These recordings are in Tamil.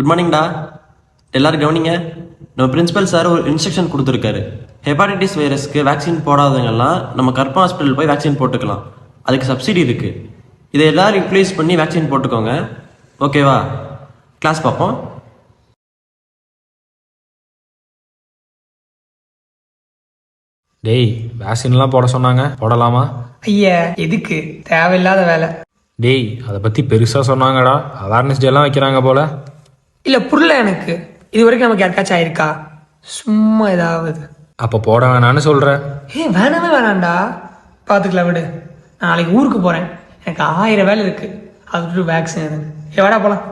குட் மார்னிங்டா. எல்லாரும் கவனிங்க. நம்ம பிரின்சிபல் சார் ஒரு இன்ஸ்ட்ரக்ஷன் கொடுத்துருக்காரு. ஹெப்பாடைட்டிஸ் வைரஸ்க்கு வேக்சின் போடாதவங்கெல்லாம் நம்ம கற்பா ஹாஸ்பிட்டல் போய் வேக்சின் போட்டுக்கலாம். அதுக்கு சப்சிடி இருக்குது. இதை எல்லாரும் யூட்டிலைஸ் பண்ணி வேக்சின் போட்டுக்கோங்க. ஓகேவா? கிளாஸ் பார்ப்போம். டேய், வேக்சின்லாம் போட சொன்னாங்க, போடலாமா? ஐயா எதுக்கு தேவையில்லாத வேலை. டேய், அதை பற்றி பெருசாக சொன்னாங்கடா. அவேர்னஸ் டேலாம் வைக்கிறாங்க போல. இல்லை புரியல எனக்கு. இது வரைக்கும் நமக்கு யாருக்காச்சும் ஆயிருக்கா? சும்மா ஏதாவது. அப்போ போட வேணான்னு சொல்கிறேன். வேணாமே வேணாண்டா, பார்த்துக்கலாம் விடு. நாளைக்கு ஊருக்கு போகிறேன், எனக்கு 1000 வேலை இருக்குது. அது வேக்சின் எதுன்னு வேடா போகலாம்.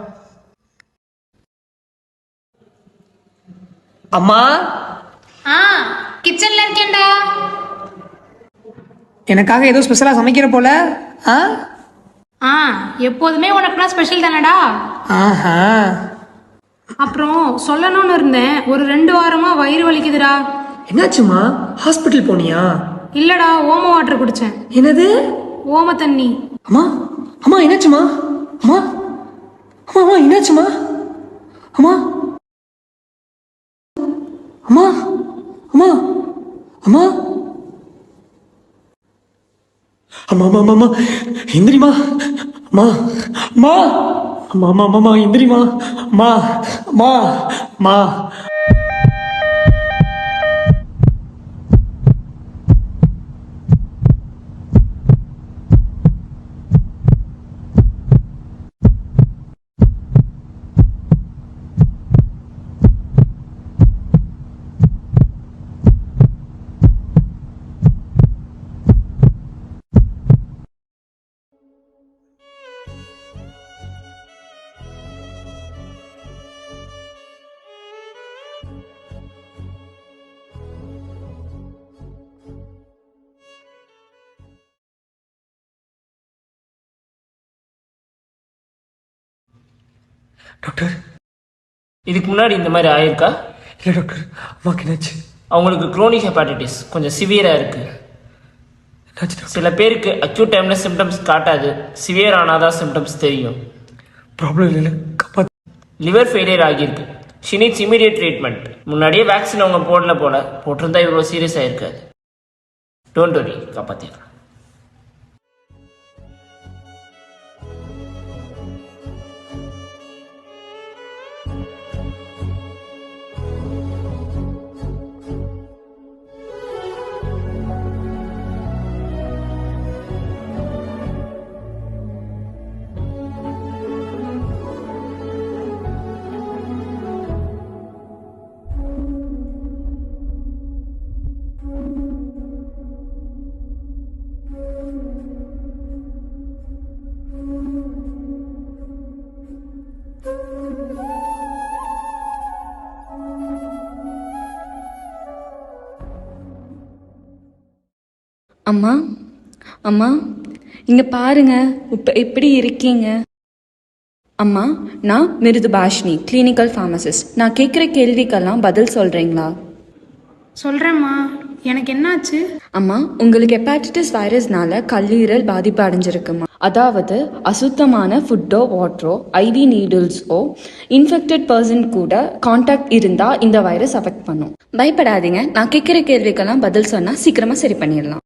அம்மா கிச்சன்ல இருக்கேன்டா. எனக்காக ஏதோ ஸ்பெஷலாக சமைக்கிற போல. எப்போதுமே உனக்குலாம் ஸ்பெஷல் தானடா. ஆஹா. அப்புறம் சொல்லணும்னு இருந்தேன், ஒரு 2 வாரமா வயிறு வலிக்குதுடா. என்னாச்சுமா? ஹாஸ்பிட்டல் போனியா? இல்லடா, ஓம வாட்டர் குடிச்சேன். என்னது? ஓம தண்ணி. அம்மா அம்மா என்னாச்சுமா? அம்மா அம்மா அம்மா என்னாச்சுமா? அம்மா அம்மா அம்மா அம்மா அம்மா அம்மா அம்மா அம்மா எந்திரிமா. அம்மா அம்மா அம்மா அம்மா அம்மா எந்திரிமா. அம்மா அம்மா அம்மா. டாக்டர், இதுக்கு முன்னாடி இந்த மாதிரி ஆயிருக்கா? இல்லை டாக்டர், அம்மாக்கு என்னாச்சு? அவங்களுக்கு குரோனிக் ஹெப்பாடைட்டிஸ் கொஞ்சம் சிவியராக இருக்கு. சில பேருக்கு அக்யூட் டைமில் சிம்டம்ஸ் காட்டாது, சிவியர் ஆனாதான் சிம்டம்ஸ் தெரியும். ப்ராப்ளம் இல்லை, காப்பாற்று. லிவர் ஃபெயிலியர் ஆகியிருக்கு. She needs immediate treatment. முன்னாடியே வேக்சின் அவங்க போட்டிருந்தா இவ்வளோ சீரியஸ் ஆயிருக்காது. Don't worry, காப்பாற்றிடலாம். அம்மா அம்மா இங்கே பாருங்க, இப்போ எப்படி இருக்கீங்க? அம்மா, நான் மிருதுபாஷினி, கிளினிக்கல் ஃபார்மசிஸ்ட். நான் கேட்குற கேள்விக்கெல்லாம் பதில் சொல்கிறீங்களா? சொல்கிறேம்மா. எனக்கு என்னாச்சு? அம்மா, உங்களுக்கு ஹெப்பாடைட்டிஸ் வைரஸ்னால கல்லீரல் பாதிப்பு அடைஞ்சிருக்குமா? அதாவது அசுத்தமான ஃபுட்டோ வாட்டரோ ஐவி நீடில்ஸோ இன்ஃபெக்டட் பர்சன் கூட கான்டாக்ட் இருந்தால் இந்த வைரஸ் அஃபெக்ட் பண்ணும். பயப்படாதீங்க, நான் கேட்குற கேள்விக்கெல்லாம் பதில் சொன்னால் சீக்கிரமாக சரி பண்ணிடலாம்.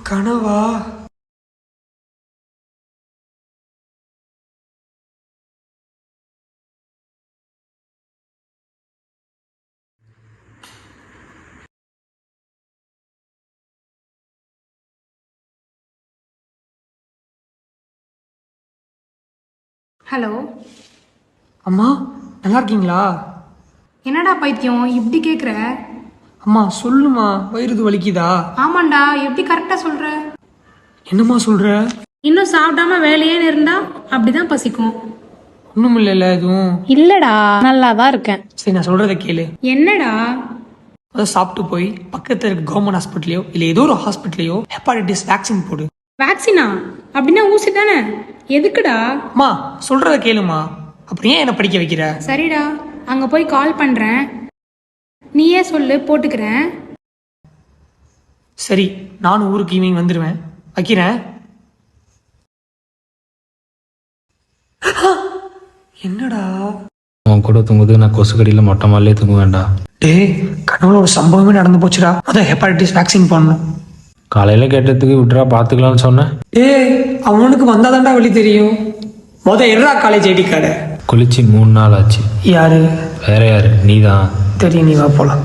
கனவா? ஹலோ. அம்மா நல்லா இருக்கீங்களா? என்னடா பைத்தியம் இப்படி கேட்குற? அம்மா சொல்லுமா, வயிறுது வலிக்குதா? ஆமாண்டா, எப்படி கரெக்டாக சொல்கிற? என்னம்மா சொல்ற? இன்னும் சாப்பிடாம வேலையே இருந்தா அப்படிதான் பசிக்கும். ஒன்றும் இல்லைல்ல எதுவும்? இல்லடா, நல்லா தான் இருக்கேன். சரி நான் சொல்றத கேளு. என்னடா? அதை சாப்பிட்டு போய் பக்கத்தில் இருக்க கவர்மெண்ட் ஹாஸ்பிட்டலையோ இல்லை ஏதோ ஒரு ஹாஸ்பிட்டலையோ ஹெப்பாடைட்டிஸ் வேக்சின் போடு. வேக்சினா? அப்படின்னா ஊசி தானே? எதுக்குடா? அம்மா சொல்றத கேளுமா, அப்புறம் ஏன் என்ன படிக்க வைக்கிற? சரிடா, அங்கே போய் கால் பண்ணுறேன். நீயே சொல்லு, போட்டுக்கிறேன். சரி நானும் ஊருக்கு ஈவினிங் வந்துடுவேன், வைக்கிறேன். என்னடா? உன் கூட தூங்குது, நான் கொசு கடியில் மொட்டை மாலையே தூங்க வேண்டாம். டேய் கனவுல ஒரு சம்பவமே நடந்து போச்சுடா. அதான் ஹெப்பாடைட்டிஸ் வேக்சின் போடணும். காலையில் கேட்டதுக்கு விட்றா பார்த்துக்கலாம்னு சொன்னேன். டேய் அவனுக்கு வந்தாதான்டா வழி தெரியும். Erra college ID card. குளிச்சு 3 நாள் ஆச்சு. யாரு? வேற யாரு? நீ தான். தெரியும், நீ வா போலாம்.